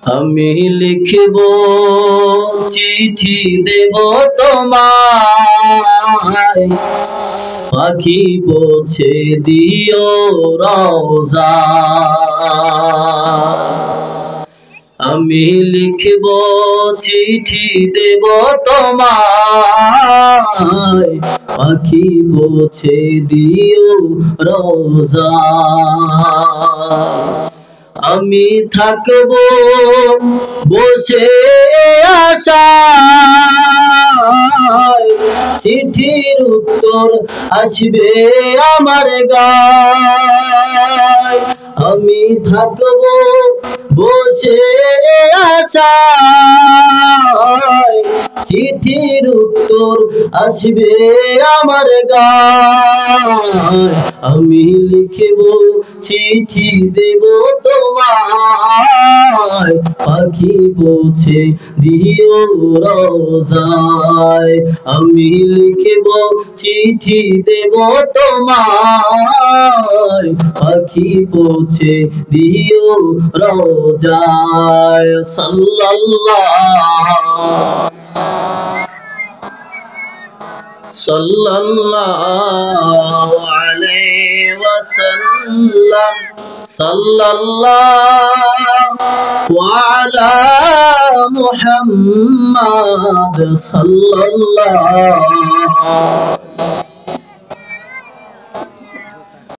আমি লিখব চিঠি দেব তোমায়, পাখি পৌঁছে দিও রওজা। আমি লিখব চিঠি দেব তোমায়, পাখি পৌঁছে দিও রওজা। আমি থাকব বসে আশায়, চিঠির উত্তর আসবে আমার গায়। আমি থাকব বসে আশায়, চিঠির উত্তর আসবে আমার গায়। আমি লিখব চিঠি দেব তোমায়, পাখি পৌঁছে দিও রওজায়। আমি লিখব চিঠি দেব তোমায়, পাখি পৌঁছে দিও রওজায়। সাল্লাল্লাহু আলাইহি ওয়াসাল্লাম, সাল্লাল্লাহু আলা মুহাম্মাদ, সাল্লাল্লাহু